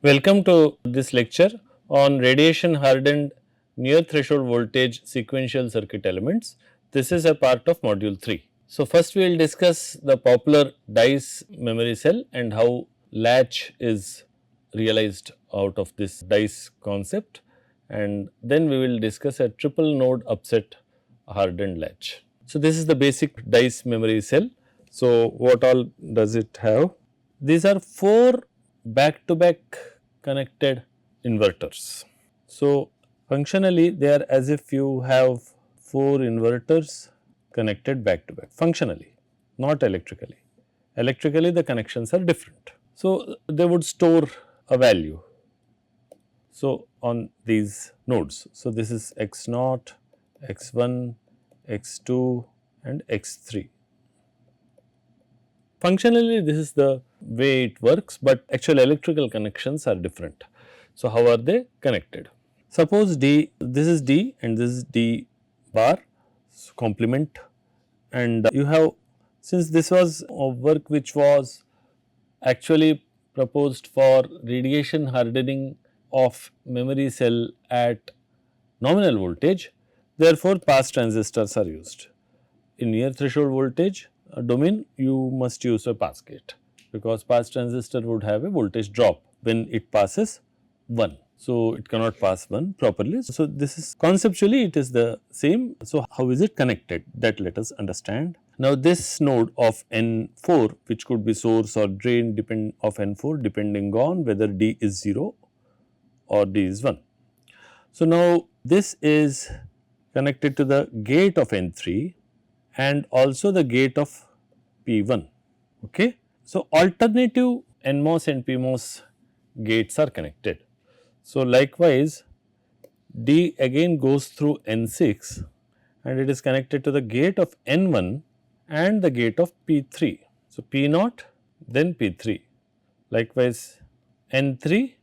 Welcome to this lecture on radiation hardened near threshold voltage sequential circuit elements. This is a part of module 3. So, first we will discuss the popular dice memory cell and how latch is realized out of this dice concept, and then we will discuss a triple node upset hardened latch. So, this is the basic dice memory cell. So, what all does it have? These are 4 back to back connected inverters. So, functionally they are as if you have 4 inverters connected back to back, functionally, not electrically. Electrically the connections are different. So, they would store a value. So, on these nodes. So, this is x naught, x1, x2 and x3. Functionally this is the way it works, but actual electrical connections are different. So, how are they connected? Suppose D, this is D and this is D bar, so complement, and you have, since this was a work which was actually proposed for radiation hardening of memory cell at nominal voltage, therefore pass transistors are used. In near threshold voltage domain, you must use a pass gate, because pass transistor would have a voltage drop when it passes 1. So, it cannot pass 1 properly. So, this is conceptually it is the same. So, how is it connected, that let us understand. Now, this node of N4, which could be source or drain of N4 depending on whether D is 0 or D is 1. So, now this is connected to the gate of N3 and also the gate of P1. Okay. So, alternative NMOS and PMOS gates are connected. So, likewise D again goes through N6 and it is connected to the gate of N1 and the gate of P3. So, P0 then P3, likewise N3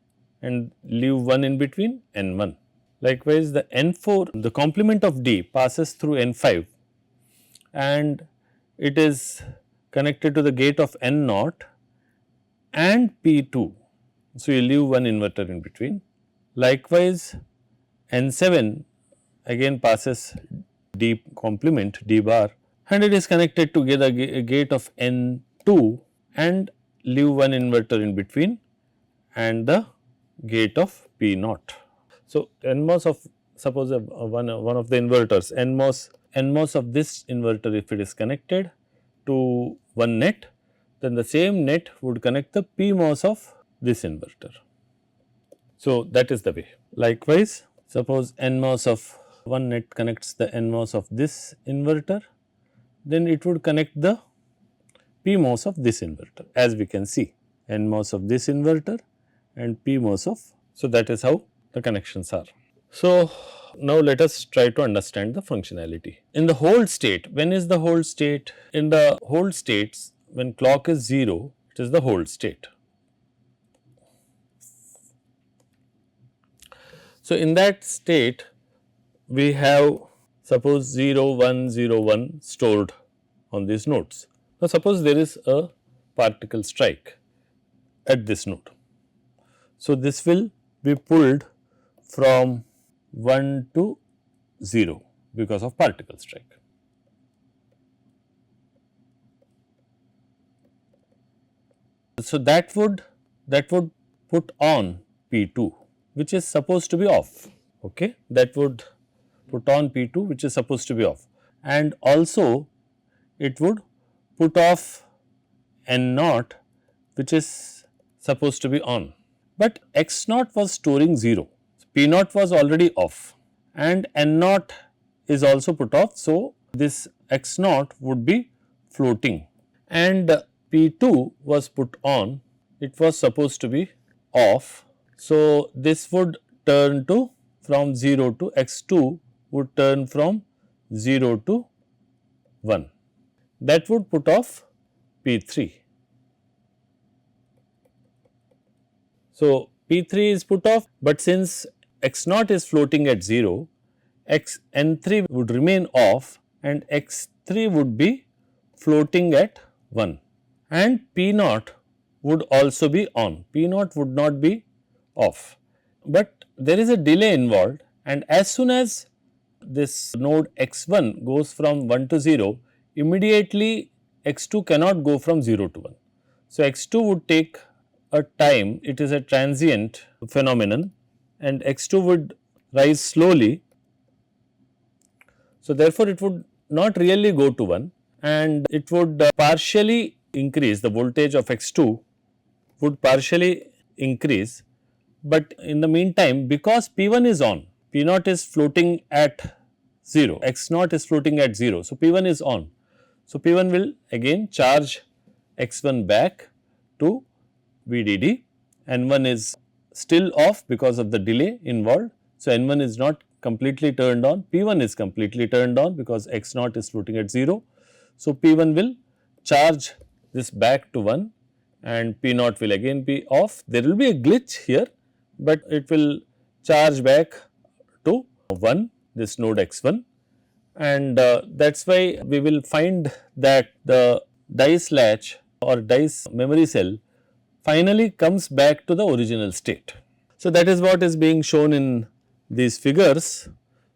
and leave 1 in between, N1. Likewise, the N4, the complement of D passes through N5 and it is connected to the gate of N0 and P2. So, you leave 1 inverter in between. Likewise, N7 again passes D complement D bar and it is connected to the gate of N2 and leave 1 inverter in between and the gate of P0. So, NMOS of, suppose one of the inverters, NMOS of this inverter, if it is connected to one net, then the same net would connect the PMOS of this inverter. So, that is the way. Likewise, suppose NMOS of one net connects the NMOS of this inverter, then it would connect the PMOS of this inverter, as we can see, NMOS of this inverter and PMOS of. So, that is how the connections are. So, now let us try to understand the functionality. In the hold state, when is the hold state? In the hold states, when clock is 0, it is the hold state. So, in that state, we have suppose 0, 1, 0, 1 stored on these nodes. Now, suppose there is a particle strike at this node. So, this will be pulled from 1 to 0 because of particle strike. So, that would put on P2, which is supposed to be off. Okay, that would put on P2, which is supposed to be off, and also it would put off N0, which is supposed to be on. But X0 was storing 0. P0 was already off and N0 is also put off. So, this X0 would be floating and P2 was put on, it was supposed to be off. So, this would turn to from 0 to X2 would turn from 0 to 1, that would put off P3. So, P3 is put off, but since X0 is floating at 0, N3 would remain off and X3 would be floating at 1 and P0 would also be on. P0 would not be off. But there is a delay involved, and as soon as this node x1 goes from 1 to 0, immediately x2 cannot go from 0 to 1. So, x2 would take a time, it is a transient phenomenon, and x2 would rise slowly. So, therefore, it would not really go to 1, and it would partially increase, the voltage of x2 would partially increase, but in the meantime, because P1 is on, P0 is floating at 0, x0 is floating at 0. So, P1 is on. So, P1 will again charge x1 back to VDD, N1 is still off because of the delay involved. So, N1 is not completely turned on, P1 is completely turned on because x0 is floating at 0. So, P1 will charge this back to 1 and P0 will again be off. There will be a glitch here, but it will charge back to 1, this node x1, and that is why we will find that the dice latch or dice memory cell finally comes back to the original state. So, that is what is being shown in these figures.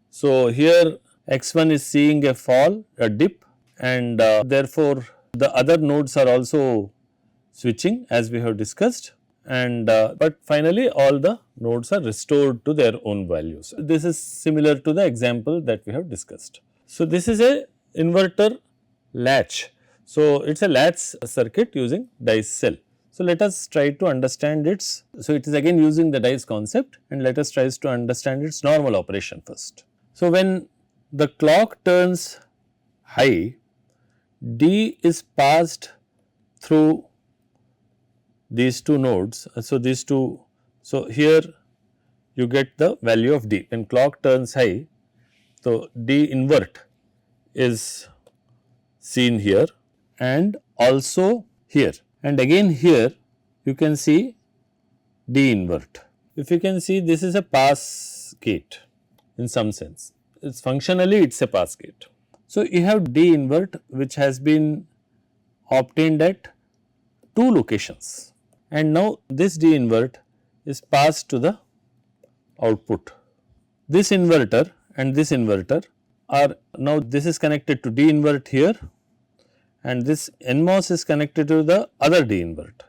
So, here x1 is seeing a fall, a dip, and therefore, the other nodes are also switching as we have discussed, and but finally all the nodes are restored to their own values. This is similar to the example that we have discussed. So, this is a inverter latch. So, it is a latch circuit using dice cell. So, let us try to understand its, so it is again using the dice concept, and let us try to understand its normal operation first. So, when the clock turns high, D is passed through these two nodes. So, these two, so here you get the value of D. When clock turns high, so D invert is seen here and also here, and again here you can see D invert. If you can see, this is a pass gate in some sense, it is functionally it is a pass gate. So, you have D invert which has been obtained at 2 locations, and now this D invert is passed to the output. This inverter and this inverter are now, this is connected to D invert here, and this NMOS is connected to the other D invert.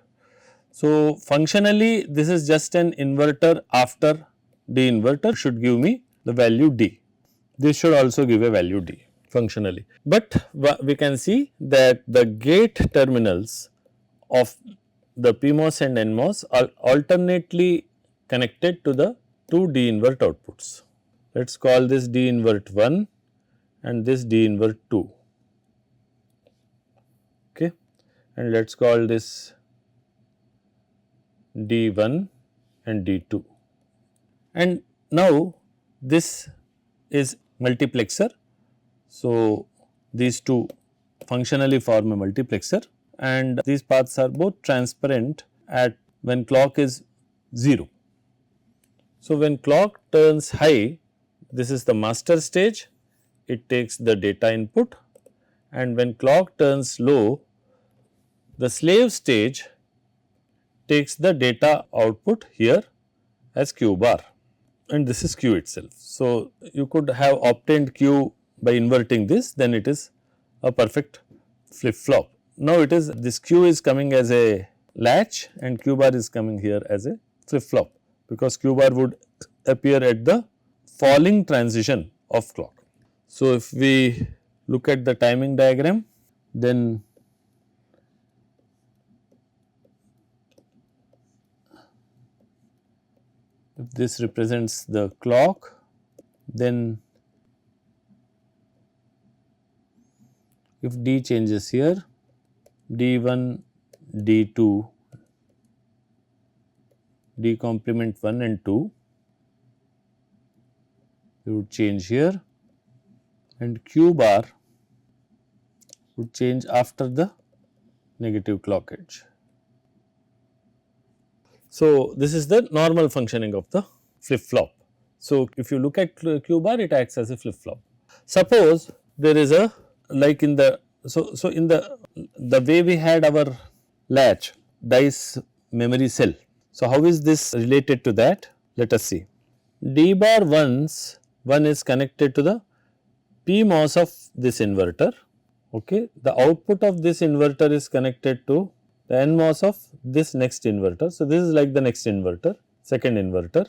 So, functionally this is just an inverter after D inverter should give me the value D. This should also give a value D functionally, but we can see that the gate terminals of the PMOS and NMOS are alternately connected to the 2 D invert outputs. Let us call this D invert 1 and this D invert 2, okay, and let us call this D1 and D2. And now this is multiplexer. So, these two functionally form a multiplexer, and these paths are both transparent at when clock is 0. So, when clock turns high, this is the master stage, it takes the data input, and when clock turns low, the slave stage takes the data output here as Q bar, and this is Q itself. So, you could have obtained Q by inverting this, then it is a perfect flip flop. Now, it is this Q is coming as a latch and Q bar is coming here as a flip flop, because Q bar would appear at the falling transition of clock. So, if we look at the timing diagram, then if this represents the clock, then if D changes here, D1, D2, D complement 1 and 2, you would change here, and Q bar would change after the negative clock edge. So, this is the normal functioning of the flip flop. So, if you look at Q bar, it acts as a flip flop. Suppose there is a, like in the, so in the way we had our latch dice memory cell. So, how is this related to that? Let us see. D bar 1 is connected to the PMOS of this inverter. Okay. The output of this inverter is connected to the NMOS of this next inverter. So, this is like the next inverter, second inverter,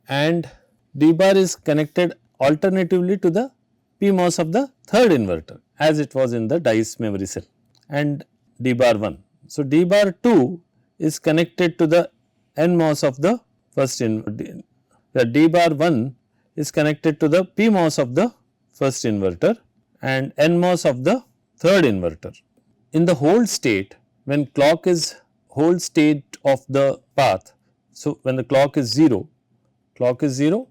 and D bar is connected alternatively to the PMOS of the third inverter as it was in the dice memory cell and D bar 1. So, D bar 2 is connected to the NMOS of the first inverter. The D bar 1 is connected to the PMOS of the first inverter and NMOS of the third inverter. In the hold state, when clock is hold state of the path, so when the clock is 0,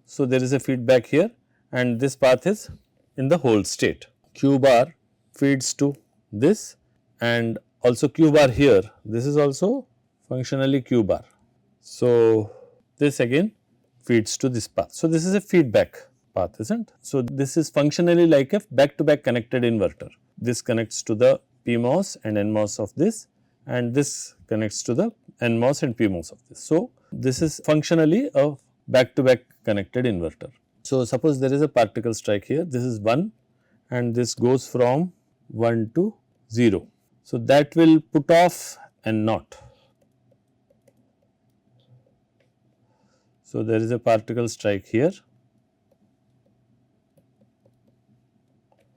so there is a feedback here and this path is in the hold state. Q bar feeds to this and also Q bar here, this is also functionally Q bar. So, this again feeds to this path. So, this is a feedback path, is not it? So, this is functionally like a back to back connected inverter. This connects to the PMOS and NMOS of this and this connects to the NMOS and PMOS of this. So, this is functionally a back to back connected inverter. So, suppose there is a particle strike here, this is 1 and this goes from 1 to 0. So, that will put off and not. So, there is a particle strike here.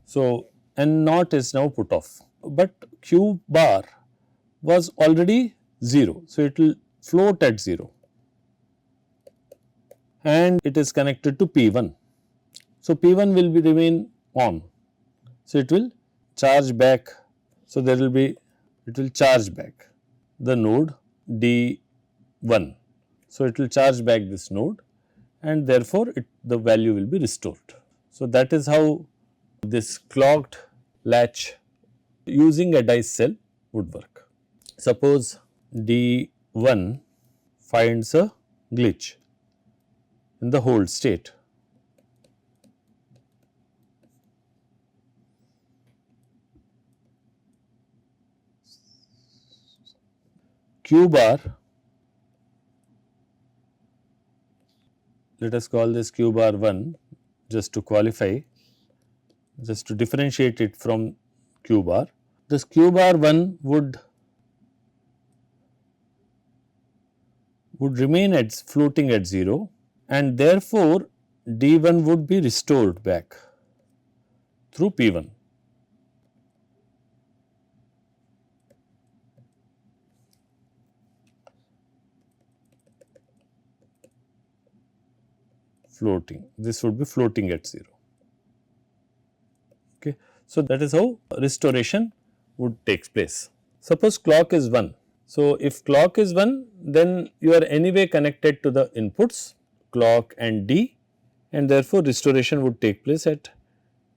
So, N naught is now put off, but Q bar was already 0. So, it will float at 0 and it is connected to P1. So, P1 will be remain on. So, it will charge back. So, there will be, it will charge back the node D1. So, it will charge back this node and therefore, the value will be restored. So, that is how this clocked latch using a dice cell would work. Suppose D1 finds a glitch in the hold state. Q bar, let us call this Q bar 1 just to qualify, just to differentiate it from Q bar. This Q bar 1 would remain at floating at 0 and therefore, D1 would be restored back through P1. Floating, this would be floating at 0. Okay. So, that is how restoration would take place. Suppose clock is 1. So, if clock is 1, then you are anyway connected to the inputs clock and D and therefore, restoration would take place at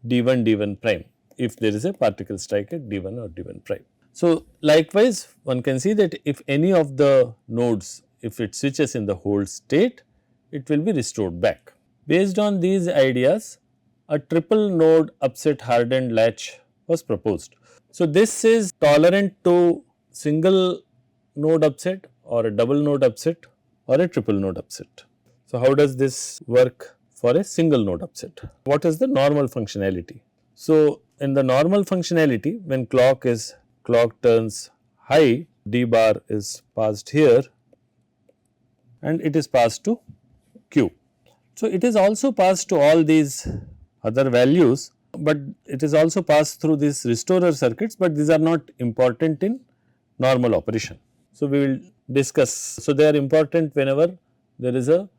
D1 D1 prime if there is a particle strike at D1 or D1 prime. So, likewise one can see that if any of the nodes, if it switches in the hold state, it will be restored back. Based on these ideas, a triple node upset hardened latch was proposed. So, this is tolerant to single node upset or a double node upset or a triple node upset. So, how does this work for a single node upset? What is the normal functionality? So, in the normal functionality, when clock turns high, D bar is passed here and it is passed to Q. So, it is also passed to all these other values, but it is also passed through these restorer circuits, but these are not important in normal operation. So, we will discuss. So, they are important whenever there is a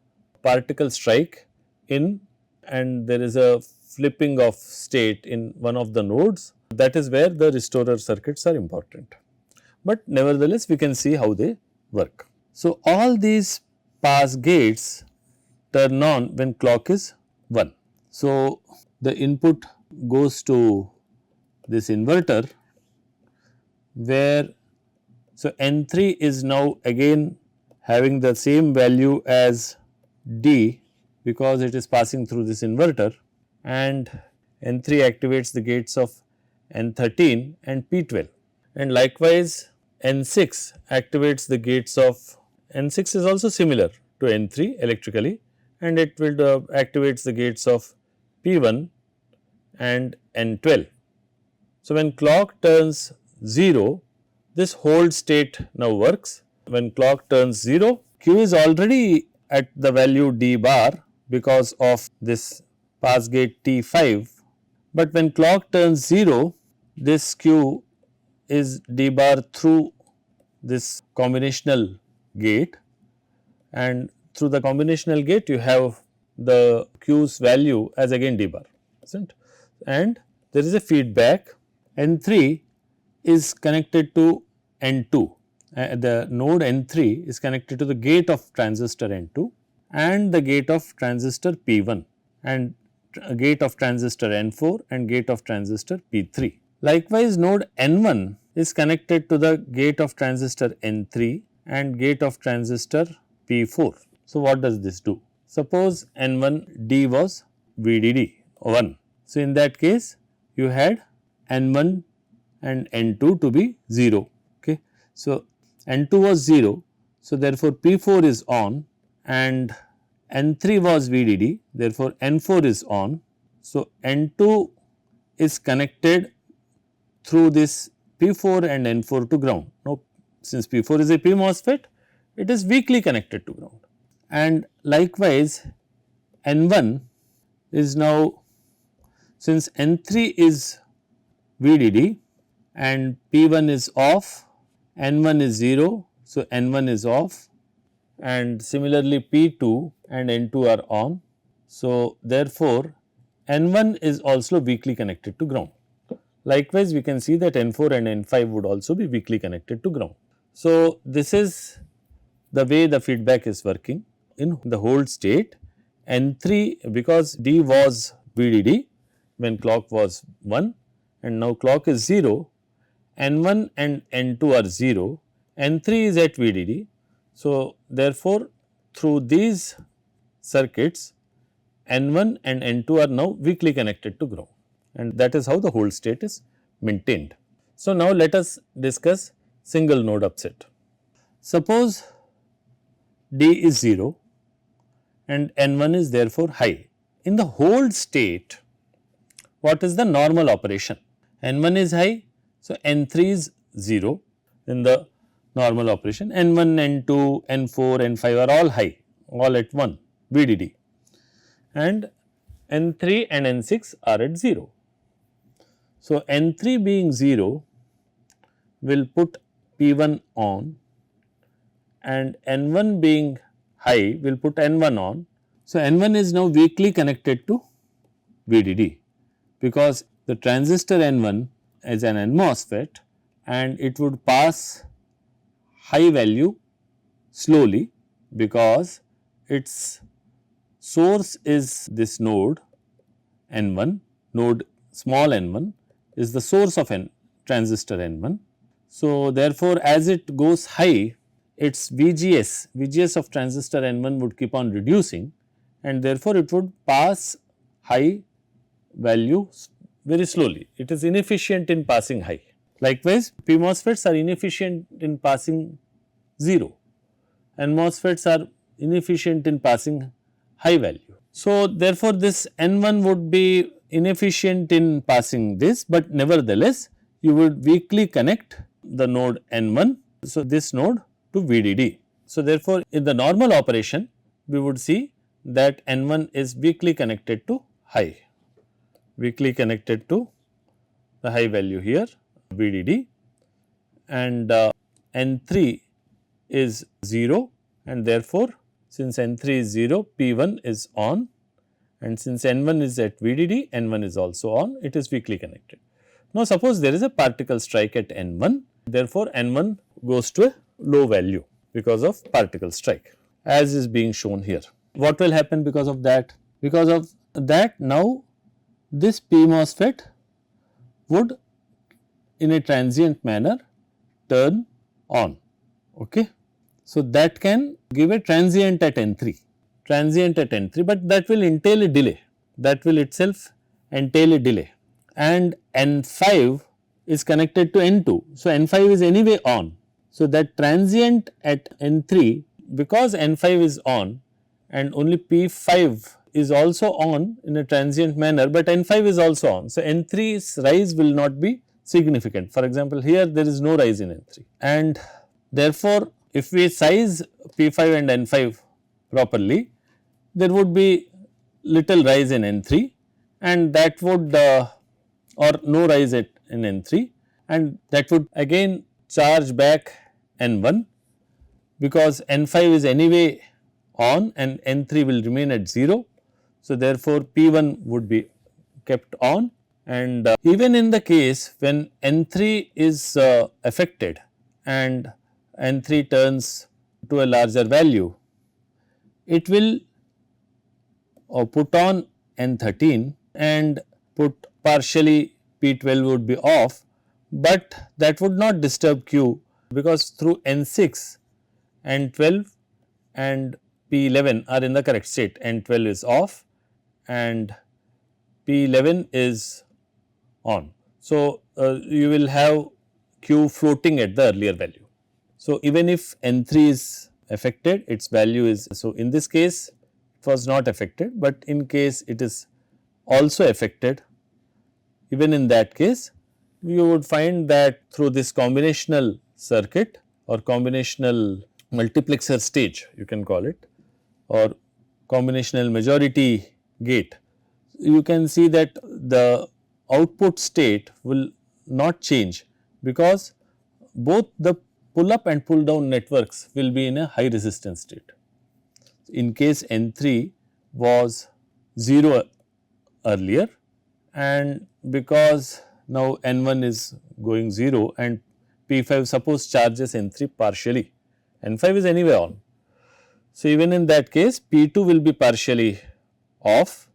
particle strike in and there is a flipping of state in one of the nodes, that is where the restorer circuits are important. But nevertheless, we can see how they work. So, all these pass gates turn on when clock is 1. So, the input goes to this inverter where, so N3 is now again having the same value as D because it is passing through this inverter and N3 activates the gates of N13 and P12 and likewise N6 activates the gates of N6 is also similar to N3 electrically, and it will activates the gates of P1 and N12. So, when clock turns 0, this hold state now works. When clock turns 0, Q is already at the value D bar because of this pass gate T5, but when clock turns 0, this Q is D bar through this combinational gate, and through the combinational gate you have the Q's value as again D bar, isn't, and there is a feedback. N3 is connected to N2, the node N3 is connected to the gate of transistor N2 and the gate of transistor P1 and gate of transistor N4 and gate of transistor P3. Likewise, node N1 is connected to the gate of transistor N3 and gate of transistor P4. So, what does this do? Suppose N1D was VDD 1. So, in that case you had N1 and N2 to be 0. Okay. So, N2 was 0. So, therefore, P4 is on and N3 was VDD, therefore, N4 is on. So, N2 is connected through this P4 and N4 to ground. Now, since P4 is a P MOSFET, it is weakly connected to ground, and likewise N1 is now, since N3 is VDD and P1 is off, N1 is 0. So, N1 is off, and similarly P2 and N2 are on. So, therefore, N1 is also weakly connected to ground. Likewise, we can see that N4 and N5 would also be weakly connected to ground. So, this is the way the feedback is working in the hold state. N3, because D was VDD when clock was 1 and now clock is 0, N1 and N2 are 0, N3 is at VDD. So, therefore, through these circuits N1 and N2 are now weakly connected to ground, and that is how the hold state is maintained. So, now let us discuss single node upset. Suppose D is 0 and N1 is therefore high. In the hold state, what is the normal operation? N1 is high, so N3 is 0 in the normal operation, N1, N2, N4, N5 are all high, all at 1 VDD, and N3 and N6 are at 0. So, N3 being 0 will put P1 on and N1 being high will put N1 on. So, N1 is now weakly connected to VDD because the transistor N1 is an N MOSFET and it would pass high value slowly because its source is this node N1, node small n1 is the source of transistor N1. So, therefore, as it goes high, its VGS of transistor N1 would keep on reducing, and therefore, it would pass high value very slowly. It is inefficient in passing high. Likewise, P MOSFETs are inefficient in passing 0 and MOSFETs are inefficient in passing high value. So, therefore, this N1 would be inefficient in passing this, but nevertheless, you would weakly connect the node N1. So, this node to VDD. So, therefore, in the normal operation, we would see that N1 is weakly connected to high, weakly connected to the high value here VDD, and N3 is 0, and therefore, since N3 is 0, P1 is on, and since N1 is at VDD, N1 is also on, it is weakly connected. Now, suppose there is a particle strike at N1, therefore, N1 goes to a low value because of particle strike, as is being shown here. What will happen because of that? Because of that, now this P MOSFET would in a transient manner turn on. Okay. So, that can give a transient at N3, but that will entail a delay, that will itself entail a delay, and N5 is connected to N2. So, N5 is anyway on. So, that transient at N3 because N5 is on and only P5 is also on in a transient manner, but N5 is also on. So, N3's rise will not be significant. For example, here there is no rise in N3, and therefore, if we size P5 and N5 properly, there would be little rise in N3 and that would or no rise in N3, and that would again charge back N1 because N5 is anyway on and N3 will remain at 0. So, therefore, P1 would be kept on, and even in the case when N3 is affected and N3 turns to a larger value, it will put on N13 and put partially P12 would be off, but that would not disturb Q because through N6 N12 and P11 are in the correct state. N12 is off and P11 is on. So, you will have Q floating at the earlier value. So, even if N3 is affected, its value is, so in this case it was not affected, but in case it is also affected, even in that case you would find that through this combinational circuit or combinational multiplexer stage you can call it, or combinational majority gate, you can see that the output state will not change because both the pull up and pull down networks will be in a high resistance state. In case N3 was 0 earlier, and because now N1 is going 0 and P5 suppose charges N3 partially, N5 is anyway on. So, even in that case P2 will be partially off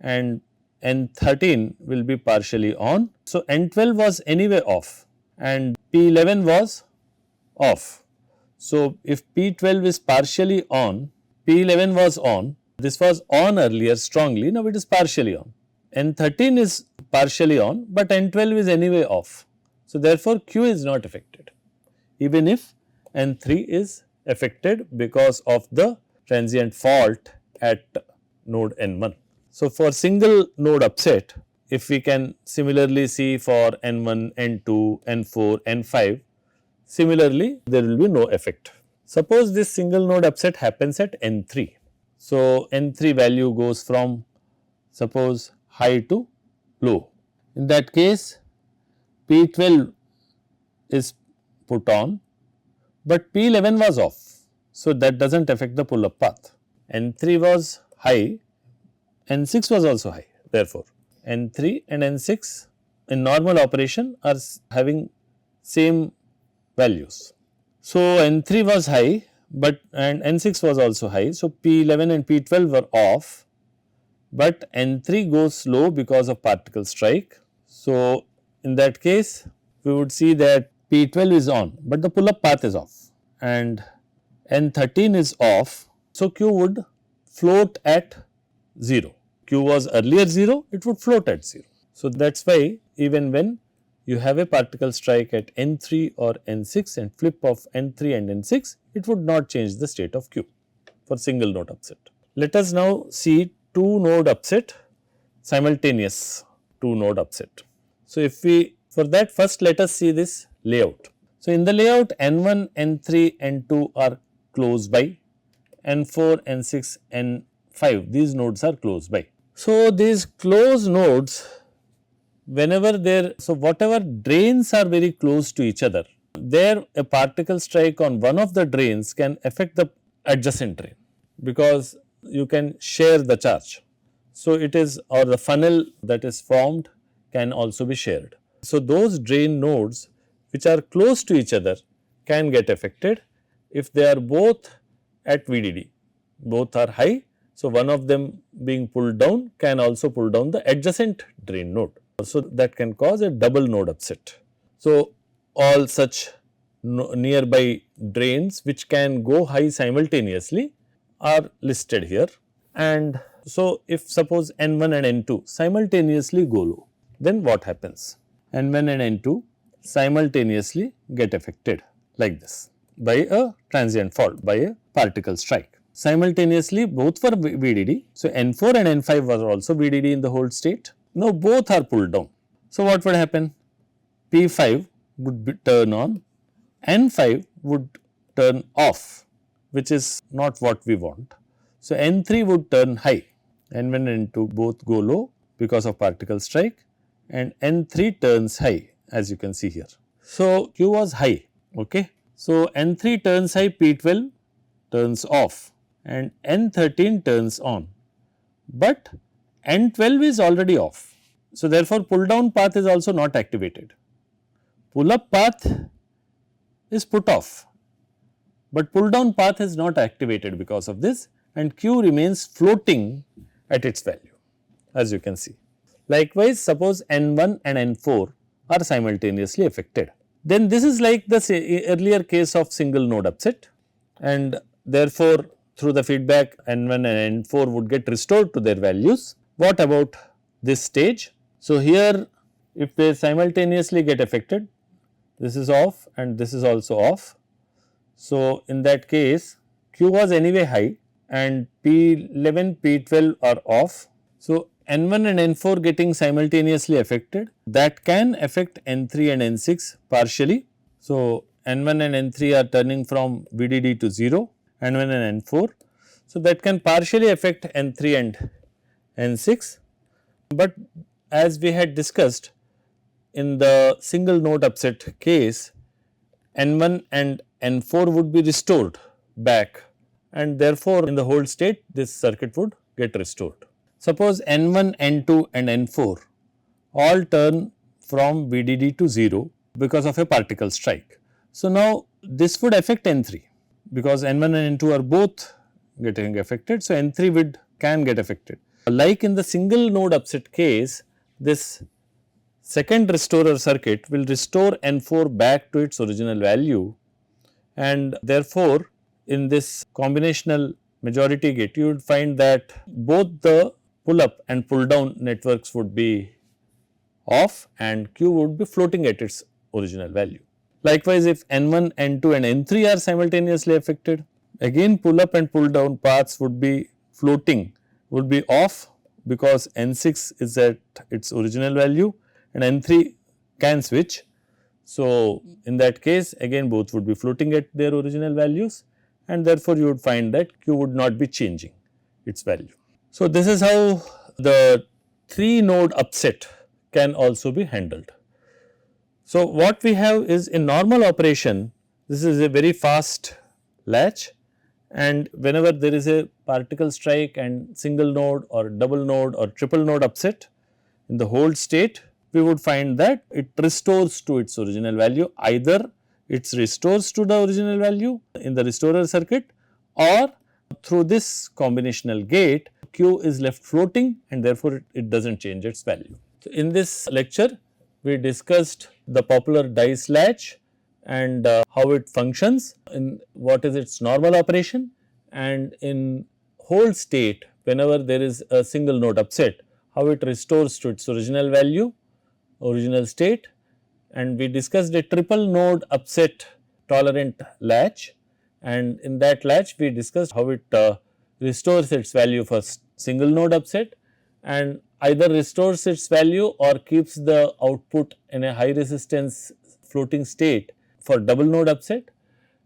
and N13 will be partially on. So, N12 was anyway off and P11 was off. So, if P12 is partially on, P11 was on, this was on earlier strongly, now it is partially on. N13 is partially on, but N12 is anyway off. So, therefore, Q is not affected even if N3 is affected because of the transient fault at node N1. So, for single node upset, if we can similarly see for N1, N2, N4, N5, similarly there will be no effect. Suppose this single node upset happens at N3. So, N3 value goes from suppose high to low. In that case, P12 is put on, but P11 was off. So, that does not affect the pull up path. N3 was high, N6 was also high. Therefore, N3 and N6 in normal operation are having same values. So, N3 was high, but and N6 was also high. So, P11 and P12 were off, but N3 goes low because of particle strike. So, in that case we would see that P12 is on, but the pull up path is off and N13 is off. So, Q would float at 0. Q was earlier 0, it would float at 0. So, that is why even when you have a particle strike at N3 or N6 and flip of N3 and N6, it would not change the state of Q for single node upset. Let us now see two node upset, simultaneous two node upset. So, if we for that first let us see this layout. So, in the layout N1, N3, N2 are close by, N4, N6, N5 these nodes are close by. So, these close nodes whenever there, so whatever drains are very close to each other, there a particle strike on one of the drains can affect the adjacent drain because you can share the charge. So, it is or the funnel that is formed can also be shared. So, those drain nodes which are close to each other can get affected if they are both at VDD, both are high. So, one of them being pulled down can also pull down the adjacent drain node. So, that can cause a double node upset. So, all such nearby drains which can go high simultaneously are listed here, and so if suppose N1 and N2 simultaneously go low, then what happens? N1 and N2 simultaneously get affected like this by a transient fault, by a particle strike. Simultaneously both were VDD. So, N4 and N5 were also VDD in the hold state. Now, both are pulled down. So, what would happen? P5 would turn on, N5 would turn off, which is not what we want. So, N3 would turn high, N1 and N2 both go low because of particle strike, and N3 turns high, as you can see here. So, Q was high, okay. So, N3 turns high, P12 turns off and N13 turns on, but N12 is already off. So, therefore, pull down path is also not activated. Pull up path is put off, but pull down path is not activated because of this, and Q remains floating at its value, as you can see. Likewise, suppose N1 and N4 are simultaneously affected. Then this is like the earlier case of single node upset, and therefore, through the feedback N1 and N4 would get restored to their values. What about this stage? So, here if they simultaneously get affected, this is off and this is also off. So, in that case Q was anyway high and P11, P12 are off. So, N1 and N4 getting simultaneously affected, that can affect N3 and N6 partially. So, N1 and N3 are turning from VDD to 0, N1 and N4. So, that can partially affect N3 and N6, but as we had discussed in the single node upset case, N1 and N4 would be restored back, and therefore, in the hold state this circuit would get restored. Suppose N1, N2 and N4 all turn from VDD to 0 because of a particle strike. So, now this would affect N3 because N1 and N2 are both getting affected. So, N3 can get affected. Like in the single node upset case, this second restorer circuit will restore N4 back to its original value, and therefore, in this combinational majority gate you would find that both the pull up and pull down networks would be off and Q would be floating at its original value. Likewise, if N1, N2 and N3 are simultaneously affected, again pull up and pull down paths would be floating, would be off because N6 is at its original value and N3 can switch. So, in that case again both would be floating at their original values, and therefore, you would find that Q would not be changing its value. So, this is how the 3 node upset can also be handled. So, what we have is in normal operation, this is a very fast latch, and whenever there is a particle strike and single node or double node or triple node upset in the hold state, we would find that it restores to its original value. Either it restores to the original value in the restorer circuit, or through this combinational gate Q is left floating and therefore it does not change its value. So, in this lecture we discussed the popular dice latch and how it functions, in what is its normal operation, and in hold state whenever there is a single node upset, how it restores to its original value, original state, and we discussed a triple node upset tolerant latch, and in that latch we discussed how it restores its value for single node upset and either restores its value or keeps the output in a high resistance floating state for double node upset,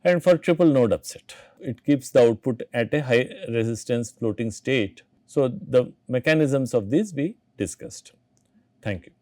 and for triple node upset it keeps the output at a high resistance floating state. So, the mechanisms of these we discussed. Thank you.